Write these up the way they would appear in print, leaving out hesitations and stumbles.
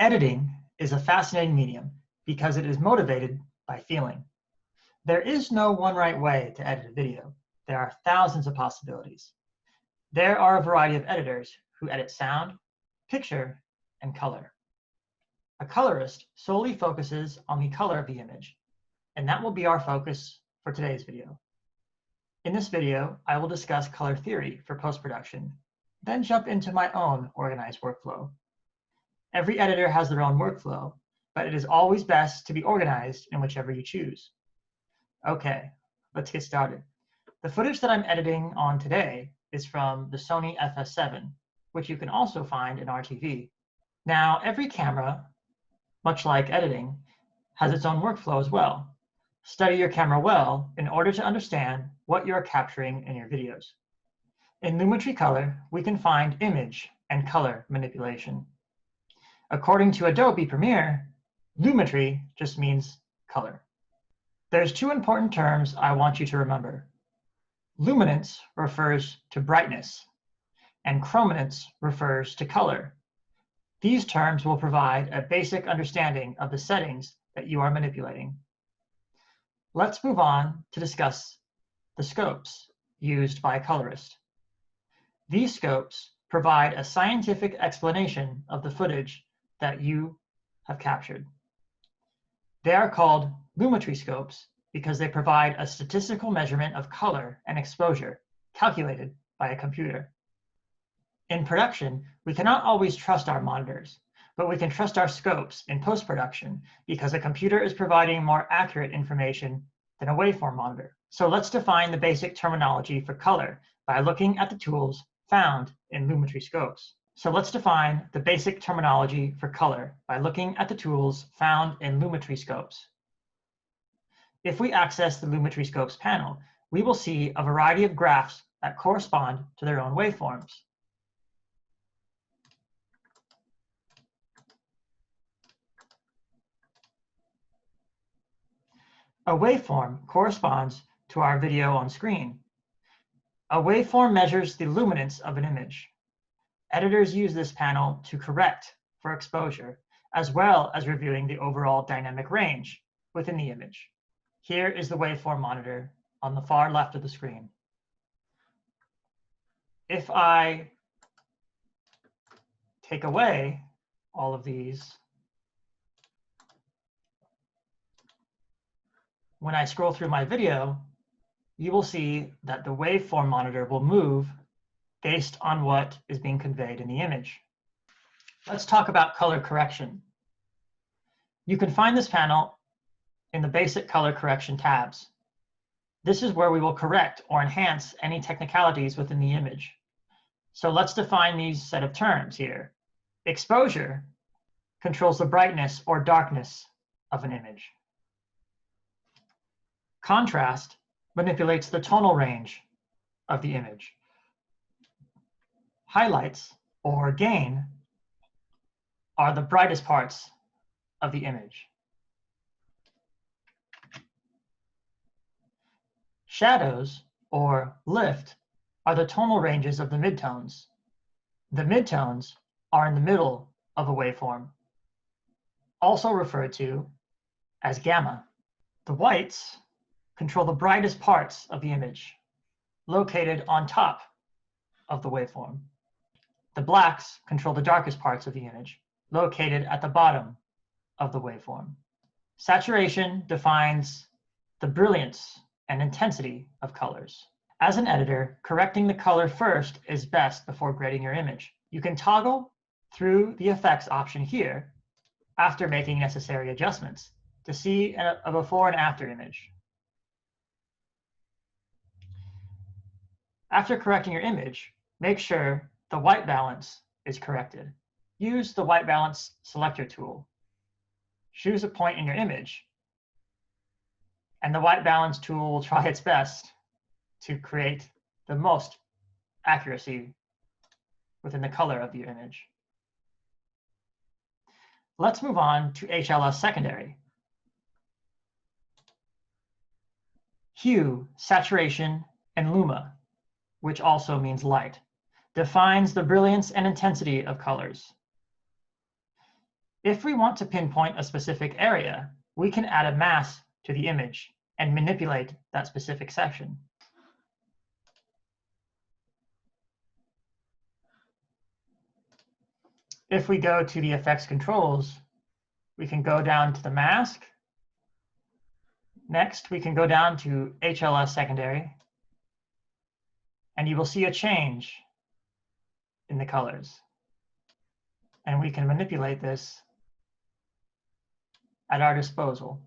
Editing is a fascinating medium because it is motivated by feeling. There is no one right way to edit a video. There are thousands of possibilities. There are a variety of editors who edit sound, picture, and color. A colorist solely focuses on the color of the image, and that will be our focus for today's video. In this video, I will discuss color theory for post-production, then jump into my own organized workflow. Every editor has their own workflow, but it is always best to be organized in whichever you choose. Okay, let's get started. The footage that I'm editing on today is from the Sony FS7, which you can also find in RTV. Now, every camera, much like editing, has its own workflow as well. Study your camera well in order to understand what you're capturing in your videos. In Lumetri Color, we can find image and color manipulation. According to Adobe Premiere, Lumetri just means color. There's two important terms I want you to remember. Luminance refers to brightness, and chrominance refers to color. These terms will provide a basic understanding of the settings that you are manipulating. Let's move on to discuss the scopes used by a colorist. These scopes provide a scientific explanation of the footage that you have captured. They are called Lumetri Scopes because they provide a statistical measurement of color and exposure calculated by a computer. In production, we cannot always trust our monitors, but we can trust our scopes in post-production because a computer is providing more accurate information than a waveform monitor. So let's define the basic terminology for color by looking at the tools found in Lumetri Scopes. So let's define the basic terminology for color by looking at the tools found in Lumetri Scopes. If we access the Lumetri Scopes panel, we will see a variety of graphs that correspond to their own waveforms. A waveform corresponds to our video on screen. A waveform measures the luminance of an image. Editors use this panel to correct for exposure, as well as reviewing the overall dynamic range within the image. Here is the waveform monitor on the far left of the screen. If I take away all of these, when I scroll through my video, you will see that the waveform monitor will move based on what is being conveyed in the image. Let's talk about color correction. You can find this panel in the basic color correction tabs. This is where we will correct or enhance any technicalities within the image. So let's define these set of terms here. Exposure controls the brightness or darkness of an image. Contrast manipulates the tonal range of the image. Highlights, or gain, are the brightest parts of the image. Shadows, or lift, are the tonal ranges of the midtones. The midtones are in the middle of a waveform, also referred to as gamma. The whites control the brightest parts of the image, located on top of the waveform. The blacks control the darkest parts of the image, located at the bottom of the waveform. Saturation defines the brilliance and intensity of colors. As an editor, correcting the color first is best before grading your image. You can toggle through the effects option here after making necessary adjustments to see a before and after image. After correcting your image, make sure the white balance is corrected. Use the white balance selector tool. Choose a point in your image, and the white balance tool will try its best to create the most accuracy within the color of your image. Let's move on to HLS secondary. Hue, saturation, and luma, which also means light, defines the brilliance and intensity of colors. If we want to pinpoint a specific area, we can add a mask to the image and manipulate that specific section. If we go to the effects controls, we can go down to the mask. Next, we can go down to HLS secondary, and you will see a change in the colors. And we can manipulate this at our disposal.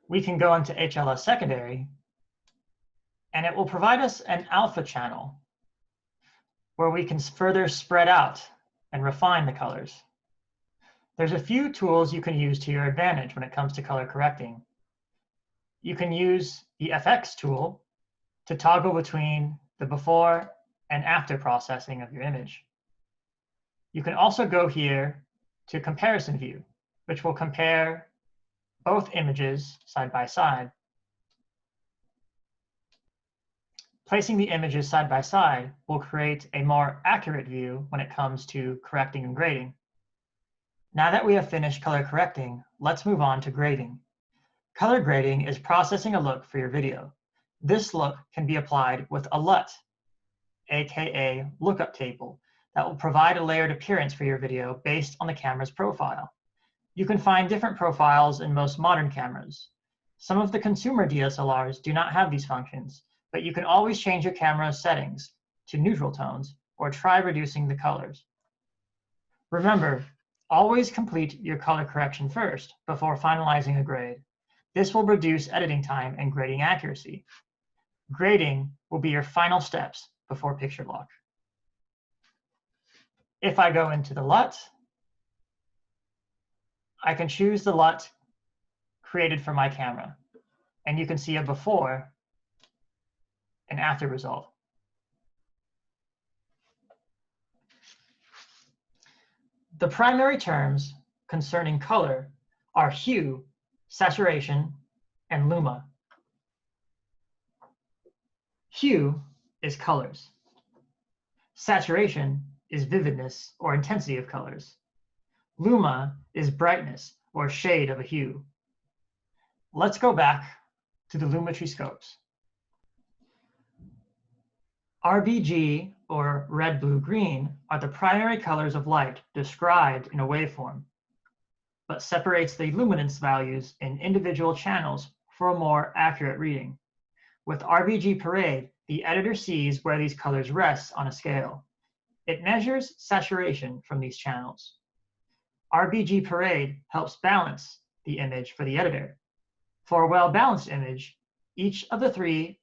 We can go into HLS secondary, and it will provide us an alpha channel where we can further spread out and refine the colors. There's a few tools you can use to your advantage when it comes to color correcting. You can use the FX tool to toggle between the before and after processing of your image. You can also go here to comparison view, which will compare both images side by side. Placing the images side by side will create a more accurate view when it comes to correcting and grading. Now that we have finished color correcting, let's move on to grading. Color grading is processing a look for your video. This look can be applied with a LUT, aka lookup table, that will provide a layered appearance for your video based on the camera's profile. You can find different profiles in most modern cameras. Some of the consumer DSLRs do not have these functions, but you can always change your camera's settings to neutral tones or try reducing the colors. Remember, always complete your color correction first before finalizing a grade. This will reduce editing time and grading accuracy. Grading will be your final steps before picture lock. If I go into the LUT, I can choose the LUT created for my camera, and you can see a before and after result. The primary terms concerning color are hue, saturation, and luma. Hue is colors. Saturation is vividness or intensity of colors. Luma is brightness or shade of a hue. Let's go back to the Lumetri Scopes. RBG, or red, blue, green, are the primary colors of light described in a waveform, but separates the luminance values in individual channels for a more accurate reading. With RBG Parade, the editor sees where these colors rest on a scale. It measures saturation from these channels. RBG Parade helps balance the image for the editor. For a well-balanced image, each of the three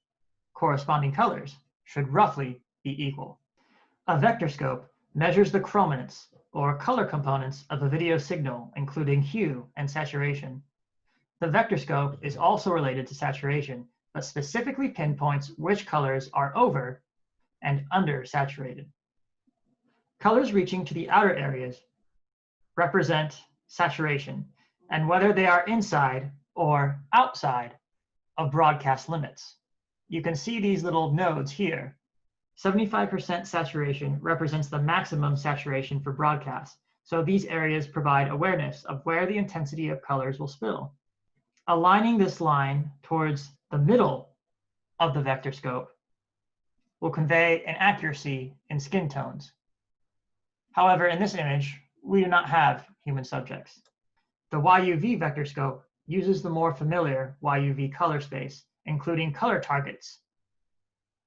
corresponding colors should roughly be equal. A vector scope measures the chrominance, or color components of a video signal, including hue and saturation. The vector scope is also related to saturation, but specifically pinpoints which colors are over and under saturated. Colors reaching to the outer areas represent saturation, and whether they are inside or outside of broadcast limits. You can see these little nodes here. 75% saturation represents the maximum saturation for broadcast, so these areas provide awareness of where the intensity of colors will spill. Aligning this line towards the middle of the vector scope will convey an accuracy in skin tones. However, in this image, we do not have human subjects. The YUV vector scope uses the more familiar YUV color space, including color targets,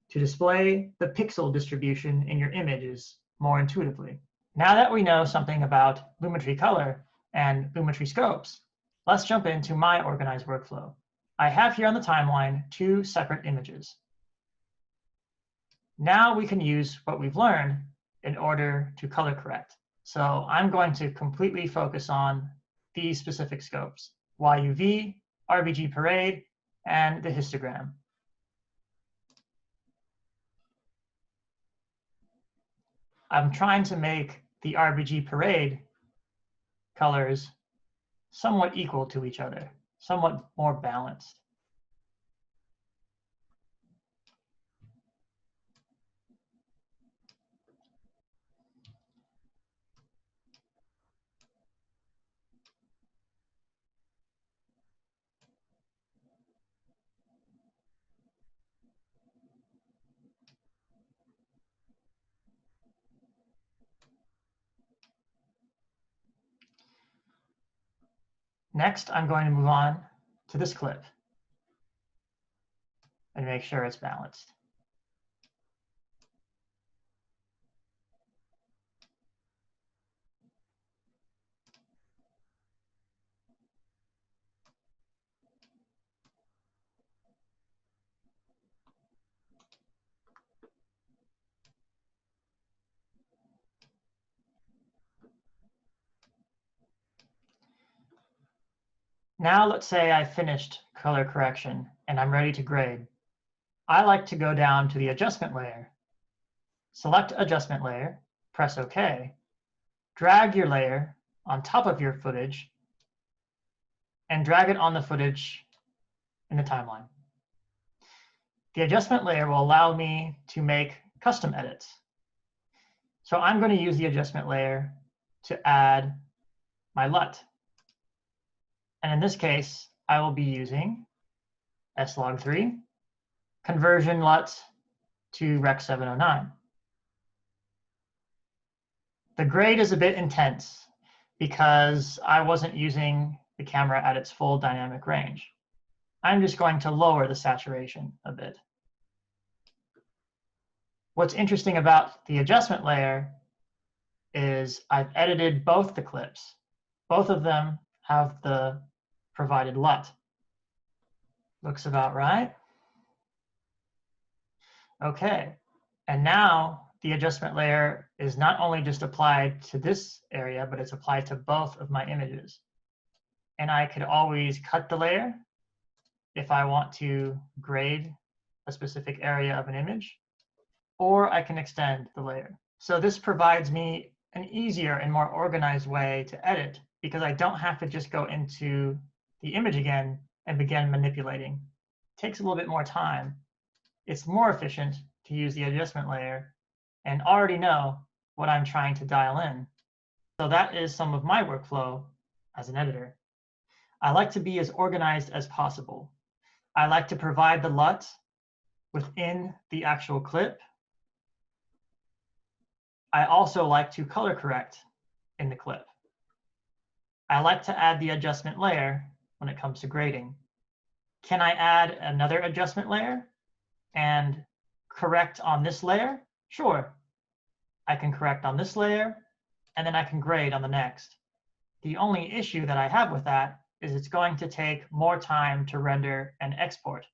to display the pixel distribution in your images more intuitively. Now that we know something about Lumetri Color and Lumetri Scopes, let's jump into my organized workflow. I have here on the timeline 2 separate images. Now we can use what we've learned in order to color correct. So I'm going to completely focus on these specific scopes: YUV, RBG Parade, and the histogram. I'm trying to make the RBG Parade colors somewhat equal to each other, somewhat more balanced. Next, I'm going to move on to this clip and make sure it's balanced. Now let's say I finished color correction and I'm ready to grade. I like to go down to the adjustment layer, select adjustment layer, press OK, drag your layer on top of your footage, and drag it on the footage in the timeline. The adjustment layer will allow me to make custom edits. So I'm going to use the adjustment layer to add my LUT. And in this case, I will be using slog3, conversion LUT to Rec 709. The grade is a bit intense because I wasn't using the camera at its full dynamic range. I'm just going to lower the saturation a bit. What's interesting about the adjustment layer is I've edited both the clips. Both of them have the provided LUT. Looks about right. Okay, and now the adjustment layer is not only just applied to this area, but it's applied to both of my images. And I could always cut the layer if I want to grade a specific area of an image, or I can extend the layer. So this provides me an easier and more organized way to edit because I don't have to just go into the image again and begin manipulating. It takes a little bit more time. It's more efficient to use the adjustment layer and already know what I'm trying to dial in. So that is some of my workflow as an editor. I like to be as organized as possible. I like to provide the LUT within the actual clip. I also like to color correct in the clip. I like to add the adjustment layer when it comes to grading. Can I add another adjustment layer and correct on this layer? Sure. I can correct on this layer, and then I can grade on the next. The only issue that I have with that is it's going to take more time to render and export.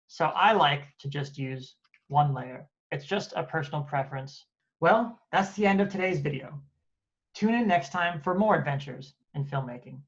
So I like to just use one layer. It's just a personal preference. Well, that's the end of today's video. Tune in next time for more adventures in filmmaking.